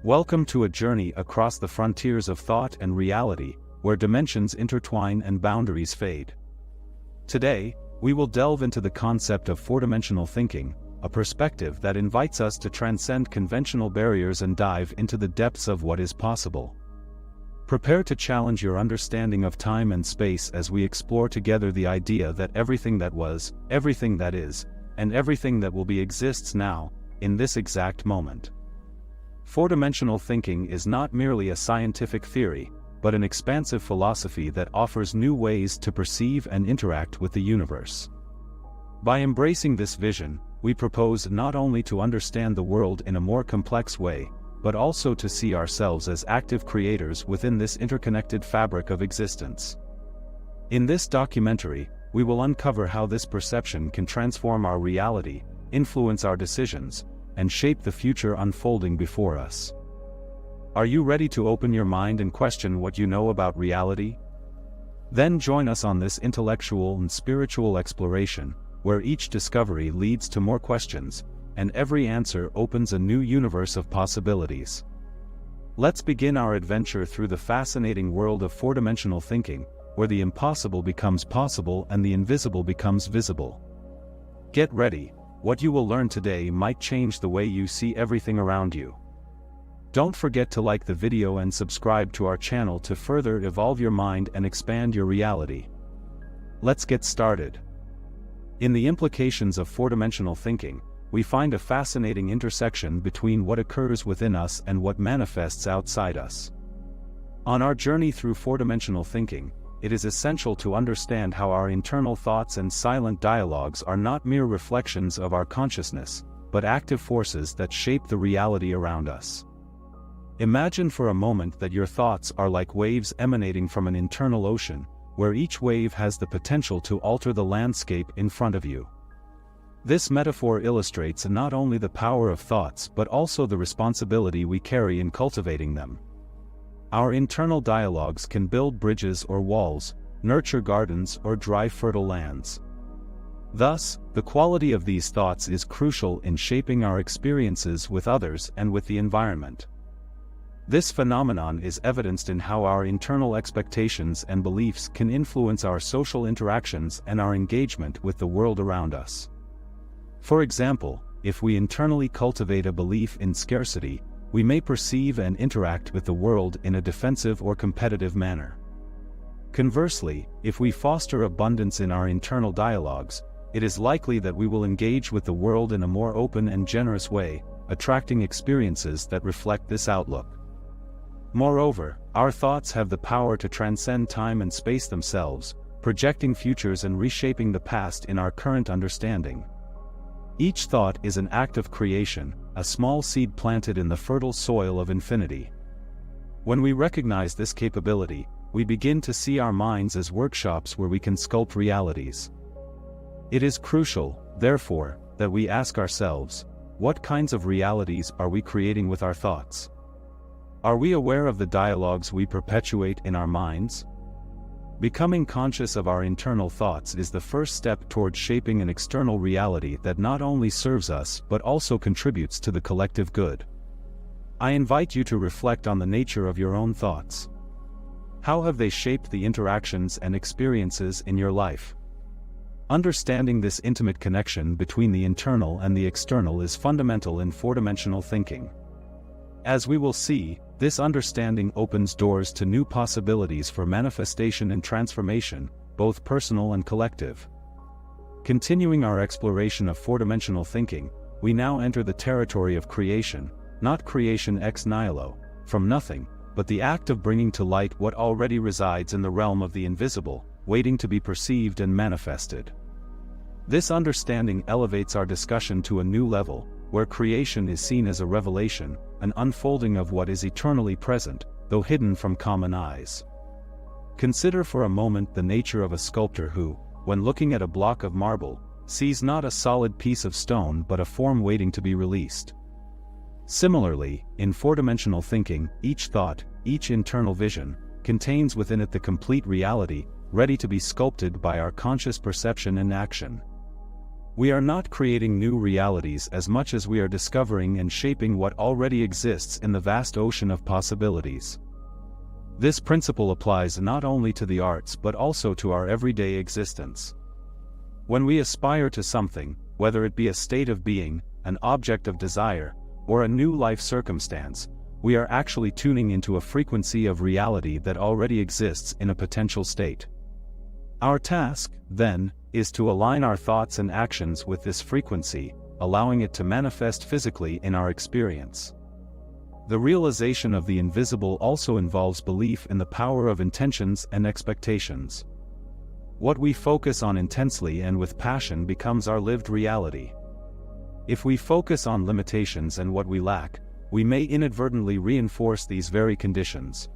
Welcome to a journey across the frontiers of thought and reality, where dimensions intertwine and boundaries fade. Today, we will delve into the concept of four-dimensional thinking, a perspective that invites us to transcend conventional barriers and dive into the depths of what is possible. Prepare to challenge your understanding of time and space as we explore together the idea that everything that was, everything that is, and everything that will be exists now, in this exact moment. Four-dimensional thinking is not merely a scientific theory, but an expansive philosophy that offers new ways to perceive and interact with the universe. By embracing this vision, we propose not only to understand the world in a more complex way, but also to see ourselves as active creators within this interconnected fabric of existence. In this documentary, we will uncover how this perception can transform our reality, influence our decisions, and shape the future unfolding before us. Are you ready to open your mind and question what you know about reality? Then join us on this intellectual and spiritual exploration, where each discovery leads to more questions, and every answer opens a new universe of possibilities. Let's begin our adventure through the fascinating world of four-dimensional thinking, where the impossible becomes possible and the invisible becomes visible. Get ready. What you will learn today might change the way you see everything around you. Don't forget to like the video and subscribe to our channel to further evolve your mind and expand your reality. Let's get started. In the implications of four-dimensional thinking, we find a fascinating intersection between what occurs within us and what manifests outside us. On our journey through four-dimensional thinking, it is essential to understand how our internal thoughts and silent dialogues are not mere reflections of our consciousness, but active forces that shape the reality around us. Imagine for a moment that your thoughts are like waves emanating from an internal ocean, where each wave has the potential to alter the landscape in front of you. This metaphor illustrates not only the power of thoughts but also the responsibility we carry in cultivating them. Our internal dialogues can build bridges or walls, nurture gardens or dry fertile lands. Thus, the quality of these thoughts is crucial in shaping our experiences with others and with the environment. This phenomenon is evidenced in how our internal expectations and beliefs can influence our social interactions and our engagement with the world around us. For example, if we internally cultivate a belief in scarcity, we may perceive and interact with the world in a defensive or competitive manner. Conversely, if we foster abundance in our internal dialogues, it is likely that we will engage with the world in a more open and generous way, attracting experiences that reflect this outlook. Moreover, our thoughts have the power to transcend time and space themselves, projecting futures and reshaping the past in our current understanding. Each thought is an act of creation, a small seed planted in the fertile soil of infinity. When we recognize this capability, we begin to see our minds as workshops where we can sculpt realities. It is crucial, therefore, that we ask ourselves, what kinds of realities are we creating with our thoughts? Are we aware of the dialogues we perpetuate in our minds? Becoming conscious of our internal thoughts is the first step towards shaping an external reality that not only serves us but also contributes to the collective good. I invite you to reflect on the nature of your own thoughts. How have they shaped the interactions and experiences in your life? Understanding this intimate connection between the internal and the external is fundamental in four-dimensional thinking. As we will see, this understanding opens doors to new possibilities for manifestation and transformation, both personal and collective. Continuing our exploration of four-dimensional thinking, we now enter the territory of creation, not creation ex nihilo, from nothing, but the act of bringing to light what already resides in the realm of the invisible, waiting to be perceived and manifested. This understanding elevates our discussion to a new level, where creation is seen as a revelation, an unfolding of what is eternally present, though hidden from common eyes. Consider for a moment the nature of a sculptor who, when looking at a block of marble, sees not a solid piece of stone but a form waiting to be released. Similarly, in four-dimensional thinking, each thought, each internal vision, contains within it the complete reality, ready to be sculpted by our conscious perception and action. We are not creating new realities as much as we are discovering and shaping what already exists in the vast ocean of possibilities. This principle applies not only to the arts but also to our everyday existence. When we aspire to something, whether it be a state of being, an object of desire, or a new life circumstance, we are actually tuning into a frequency of reality that already exists in a potential state. Our task, then, is to align our thoughts and actions with this frequency, allowing it to manifest physically in our experience. The realization of the invisible also involves belief in the power of intentions and expectations. What we focus on intensely and with passion becomes our lived reality. If we focus on limitations and what we lack, we may inadvertently reinforce these very conditions.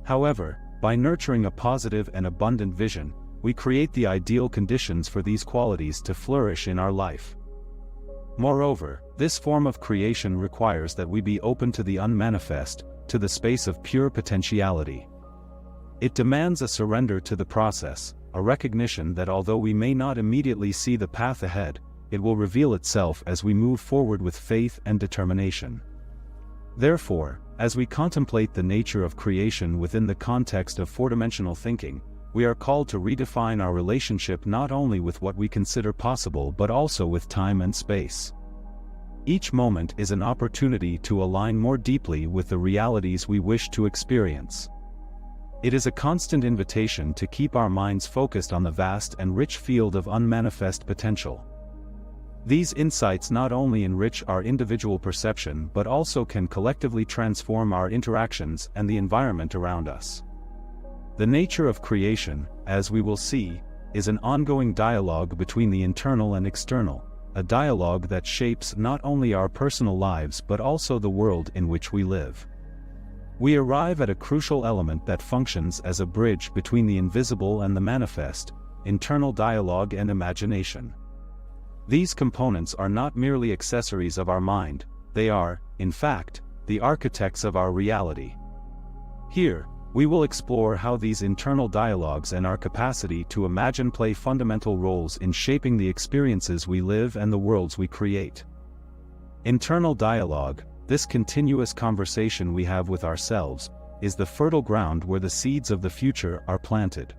However, by nurturing a positive and abundant vision, we create the ideal conditions for these qualities to flourish in our life. Moreover, this form of creation requires that we be open to the unmanifest, to the space of pure potentiality. It demands a surrender to the process, a recognition that although we may not immediately see the path ahead, it will reveal itself as we move forward with faith and determination. Therefore, as we contemplate the nature of creation within the context of four-dimensional thinking, we are called to redefine our relationship not only with what we consider possible but also with time and space. Each moment is an opportunity to align more deeply with the realities we wish to experience. It is a constant invitation to keep our minds focused on the vast and rich field of unmanifest potential. These insights not only enrich our individual perception but also can collectively transform our interactions and the environment around us. The nature of creation, as we will see, is an ongoing dialogue between the internal and external, a dialogue that shapes not only our personal lives but also the world in which we live. We arrive at a crucial element that functions as a bridge between the invisible and the manifest, internal dialogue and imagination. These components are not merely accessories of our mind, they are, in fact, the architects of our reality. Here, we will explore how these internal dialogues and our capacity to imagine play fundamental roles in shaping the experiences we live and the worlds we create. Internal dialogue, this continuous conversation we have with ourselves, is the fertile ground where the seeds of the future are planted.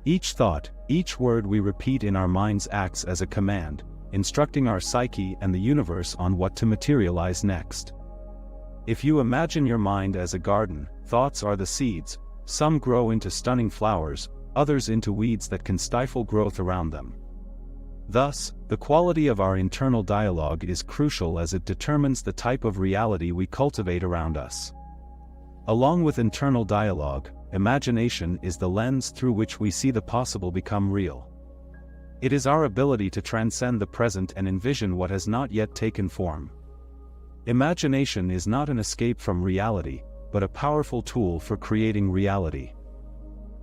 Each thought, each word we repeat in our minds acts as a command, instructing our psyche and the universe on what to materialize next. If you imagine your mind as a garden, thoughts are the seeds, some grow into stunning flowers, others into weeds that can stifle growth around them. Thus, the quality of our internal dialogue is crucial as it determines the type of reality we cultivate around us. Along with internal dialogue, imagination is the lens through which we see the possible become real. It is our ability to transcend the present and envision what has not yet taken form. Imagination is not an escape from reality, but a powerful tool for creating reality.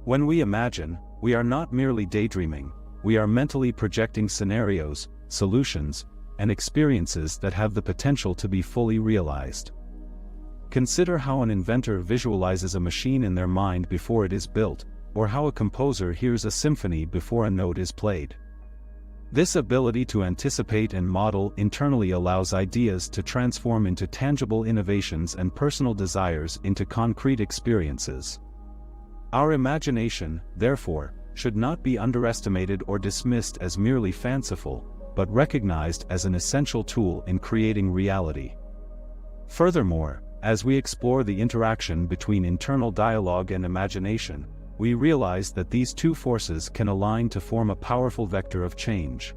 When we imagine, we are not merely daydreaming, we are mentally projecting scenarios, solutions, and experiences that have the potential to be fully realized. Consider how an inventor visualizes a machine in their mind before it is built, or how a composer hears a symphony before a note is played. This ability to anticipate and model internally allows ideas to transform into tangible innovations and personal desires into concrete experiences. Our imagination, therefore, should not be underestimated or dismissed as merely fanciful, but recognized as an essential tool in creating reality. Furthermore, as we explore the interaction between internal dialogue and imagination, we realize that these two forces can align to form a powerful vector of change.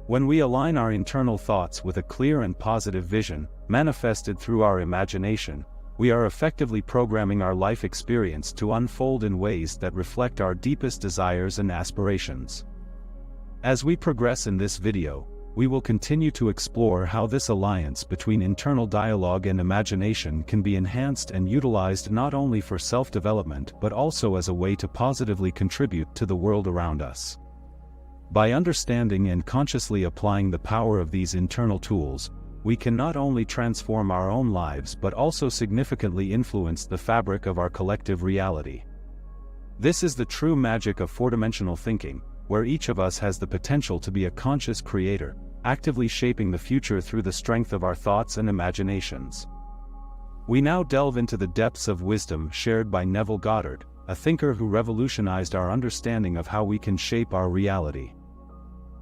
When we align our internal thoughts with a clear and positive vision, manifested through our imagination, we are effectively programming our life experience to unfold in ways that reflect our deepest desires and aspirations. As we progress in this video, we will continue to explore how this alliance between internal dialogue and imagination can be enhanced and utilized not only for self-development but also as a way to positively contribute to the world around us. By understanding and consciously applying the power of these internal tools, we can not only transform our own lives but also significantly influence the fabric of our collective reality. This is the true magic of four-dimensional thinking, where each of us has the potential to be a conscious creator, actively shaping the future through the strength of our thoughts and imaginations. We now delve into the depths of wisdom shared by Neville Goddard, a thinker who revolutionized our understanding of how we can shape our reality.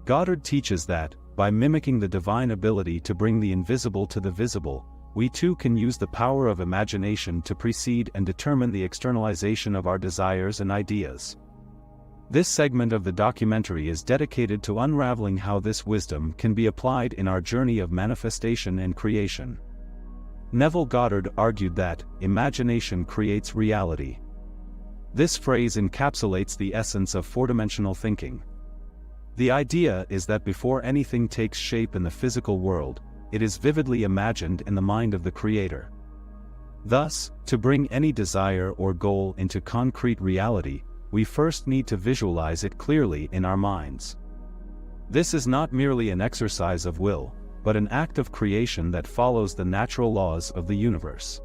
Goddard teaches that, by mimicking the divine ability to bring the invisible to the visible, we too can use the power of imagination to precede and determine the externalization of our desires and ideas. This segment of the documentary is dedicated to unraveling how this wisdom can be applied in our journey of manifestation and creation. Neville Goddard argued that, imagination creates reality. This phrase encapsulates the essence of four-dimensional thinking. The idea is that before anything takes shape in the physical world, it is vividly imagined in the mind of the creator. Thus, to bring any desire or goal into concrete reality, we first need to visualize it clearly in our minds. This is not merely an exercise of will, but an act of creation that follows the natural laws of the universe.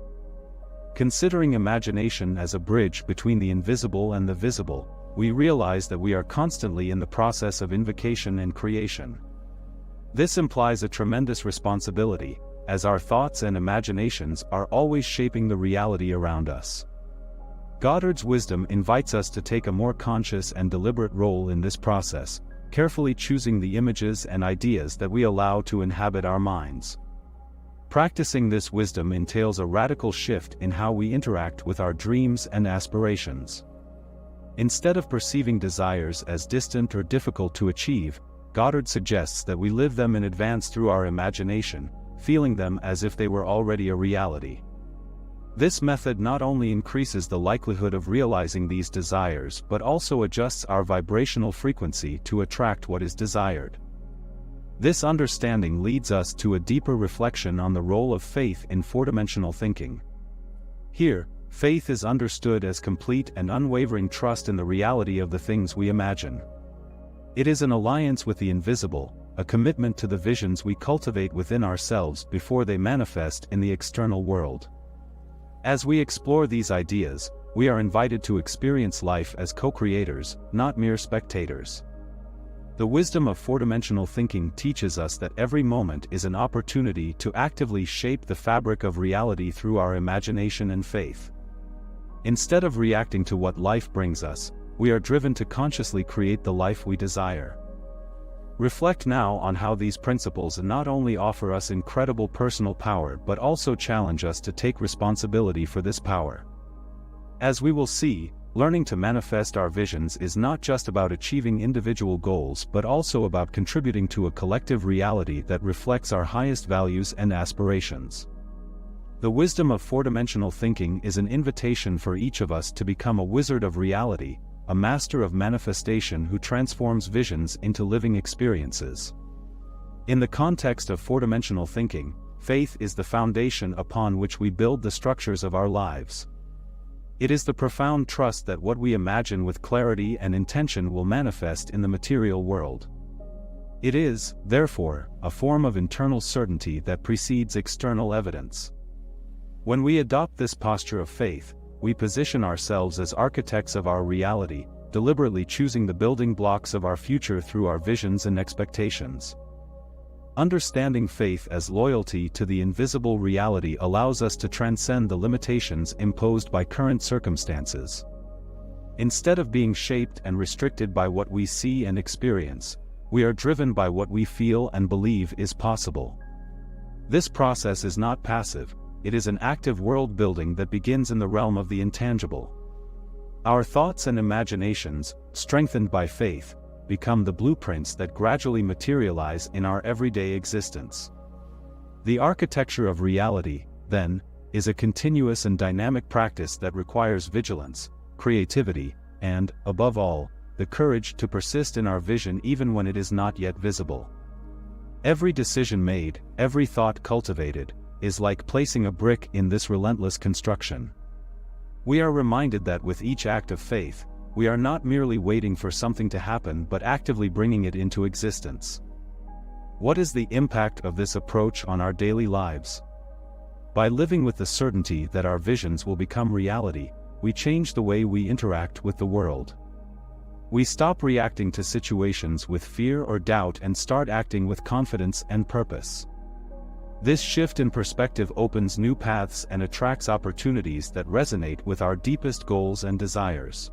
Considering imagination as a bridge between the invisible and the visible, we realize that we are constantly in the process of invocation and creation. This implies a tremendous responsibility, as our thoughts and imaginations are always shaping the reality around us. Goddard's wisdom invites us to take a more conscious and deliberate role in this process, carefully choosing the images and ideas that we allow to inhabit our minds. Practicing this wisdom entails a radical shift in how we interact with our dreams and aspirations. Instead of perceiving desires as distant or difficult to achieve, Goddard suggests that we live them in advance through our imagination, feeling them as if they were already a reality. This method not only increases the likelihood of realizing these desires but also adjusts our vibrational frequency to attract what is desired. This understanding leads us to a deeper reflection on the role of faith in four-dimensional thinking. Here, faith is understood as complete and unwavering trust in the reality of the things we imagine. It is an alliance with the invisible, a commitment to the visions we cultivate within ourselves before they manifest in the external world. As we explore these ideas, we are invited to experience life as co-creators, not mere spectators. The wisdom of four-dimensional thinking teaches us that every moment is an opportunity to actively shape the fabric of reality through our imagination and faith. Instead of reacting to what life brings us, we are driven to consciously create the life we desire. Reflect now on how these principles not only offer us incredible personal power but also challenge us to take responsibility for this power. As we will see, learning to manifest our visions is not just about achieving individual goals but also about contributing to a collective reality that reflects our highest values and aspirations. The wisdom of four-dimensional thinking is an invitation for each of us to become a wizard of reality, a master of manifestation who transforms visions into living experiences. In the context of four-dimensional thinking, faith is the foundation upon which we build the structures of our lives. It is the profound trust that what we imagine with clarity and intention will manifest in the material world. It is, therefore, a form of internal certainty that precedes external evidence. When we adopt this posture of faith, we position ourselves as architects of our reality, deliberately choosing the building blocks of our future through our visions and expectations. Understanding faith as loyalty to the invisible reality allows us to transcend the limitations imposed by current circumstances. Instead of being shaped and restricted by what we see and experience, we are driven by what we feel and believe is possible. This process is not passive. It is an active world building that begins in the realm of the intangible. Our thoughts and imaginations, strengthened by faith, become the blueprints that gradually materialize in our everyday existence. The architecture of reality, then, is a continuous and dynamic practice that requires vigilance, creativity, and, above all, the courage to persist in our vision even when it is not yet visible. Every decision made, every thought cultivated, is like placing a brick in this relentless construction. We are reminded that with each act of faith, we are not merely waiting for something to happen but actively bringing it into existence. What is the impact of this approach on our daily lives? By living with the certainty that our visions will become reality, we change the way we interact with the world. We stop reacting to situations with fear or doubt and start acting with confidence and purpose. This shift in perspective opens new paths and attracts opportunities that resonate with our deepest goals and desires.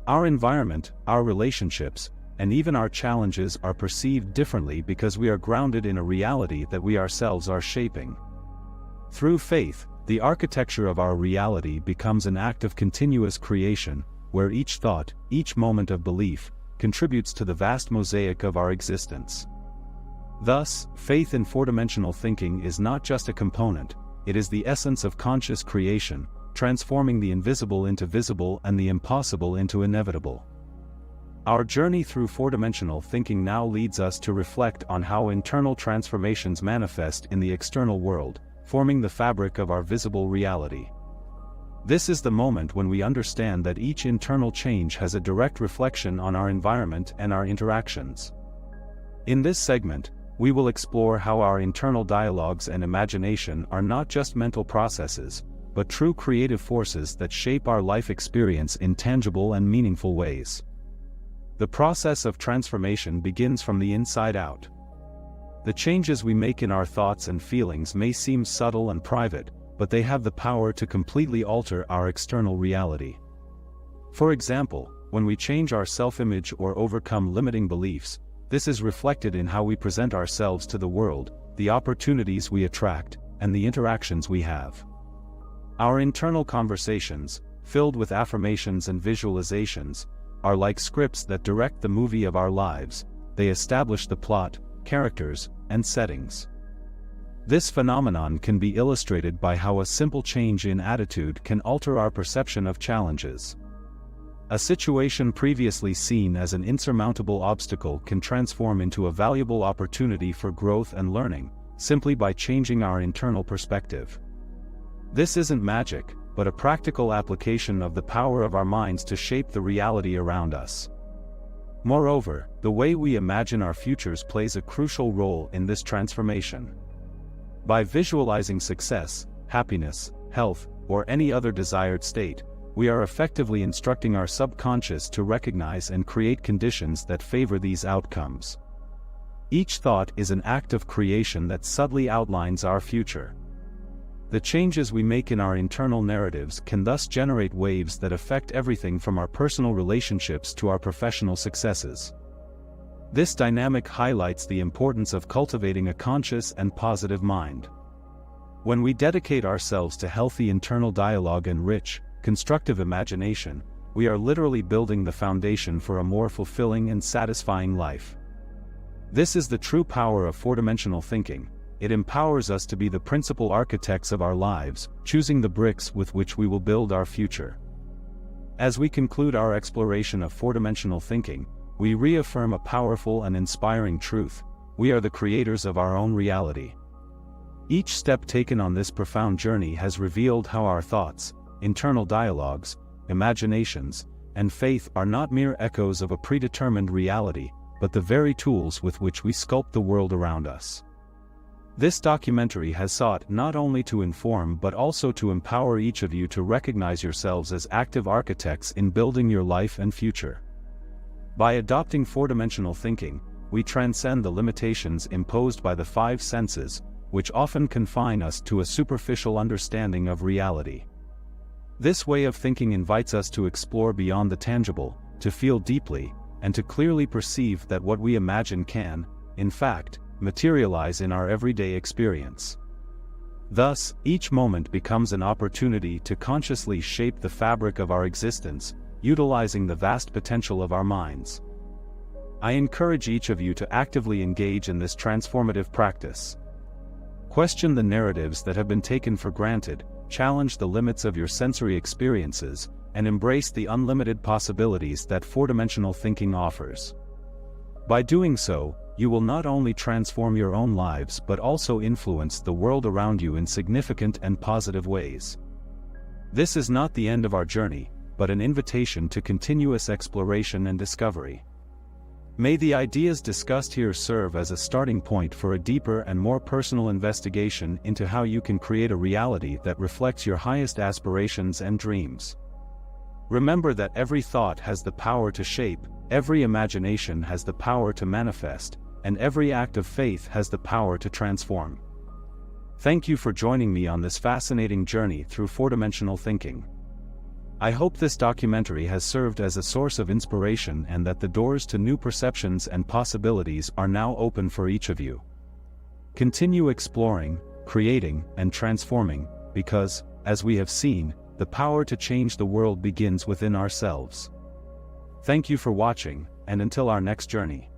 Our environment, our relationships, and even our challenges are perceived differently because we are grounded in a reality that we ourselves are shaping. Through faith, the architecture of our reality becomes an act of continuous creation, where each thought, each moment of belief, contributes to the vast mosaic of our existence. Thus, faith in four-dimensional thinking is not just a component, it is the essence of conscious creation, transforming the invisible into visible and the impossible into inevitable. Our journey through four-dimensional thinking now leads us to reflect on how internal transformations manifest in the external world, forming the fabric of our visible reality. This is the moment when we understand that each internal change has a direct reflection on our environment and our interactions. In this segment, we will explore how our internal dialogues and imagination are not just mental processes, but true creative forces that shape our life experience in tangible and meaningful ways. The process of transformation begins from the inside out. The changes we make in our thoughts and feelings may seem subtle and private, but they have the power to completely alter our external reality. For example, when we change our self-image or overcome limiting beliefs, this is reflected in how we present ourselves to the world, the opportunities we attract, and the interactions we have. Our internal conversations, filled with affirmations and visualizations, are like scripts that direct the movie of our lives. They establish the plot, characters, and settings. This phenomenon can be illustrated by how a simple change in attitude can alter our perception of challenges. A situation previously seen as an insurmountable obstacle can transform into a valuable opportunity for growth and learning, simply by changing our internal perspective. This isn't magic, but a practical application of the power of our minds to shape the reality around us. Moreover, the way we imagine our futures plays a crucial role in this transformation. By visualizing success, happiness, health, or any other desired state, we are effectively instructing our subconscious to recognize and create conditions that favor these outcomes. Each thought is an act of creation that subtly outlines our future. The changes we make in our internal narratives can thus generate waves that affect everything from our personal relationships to our professional successes. This dynamic highlights the importance of cultivating a conscious and positive mind. When we dedicate ourselves to healthy internal dialogue and rich, constructive imagination, we are literally building the foundation for a more fulfilling and satisfying life. This is the true power of four-dimensional thinking. It empowers us to be the principal architects of our lives, choosing the bricks with which we will build our future. As we conclude our exploration of four-dimensional thinking, we reaffirm a powerful and inspiring truth: we are the creators of our own reality. Each step taken on this profound journey has revealed how our thoughts, internal dialogues, imaginations, and faith are not mere echoes of a predetermined reality, but the very tools with which we sculpt the world around us. This documentary has sought not only to inform but also to empower each of you to recognize yourselves as active architects in building your life and future. By adopting four-dimensional thinking, we transcend the limitations imposed by the five senses, which often confine us to a superficial understanding of reality. This way of thinking invites us to explore beyond the tangible, to feel deeply, and to clearly perceive that what we imagine can, in fact, materialize in our everyday experience. Thus, each moment becomes an opportunity to consciously shape the fabric of our existence, utilizing the vast potential of our minds. I encourage each of you to actively engage in this transformative practice. Question the narratives that have been taken for granted, challenge the limits of your sensory experiences, and embrace the unlimited possibilities that four-dimensional thinking offers. By doing so, you will not only transform your own lives but also influence the world around you in significant and positive ways. This is not the end of our journey, but an invitation to continuous exploration and discovery. May the ideas discussed here serve as a starting point for a deeper and more personal investigation into how you can create a reality that reflects your highest aspirations and dreams. Remember that every thought has the power to shape, every imagination has the power to manifest, and every act of faith has the power to transform. Thank you for joining me on this fascinating journey through four-dimensional thinking. I hope this documentary has served as a source of inspiration and that the doors to new perceptions and possibilities are now open for each of you. Continue exploring, creating, and transforming, because, as we have seen, the power to change the world begins within ourselves. Thank you for watching, and until our next journey.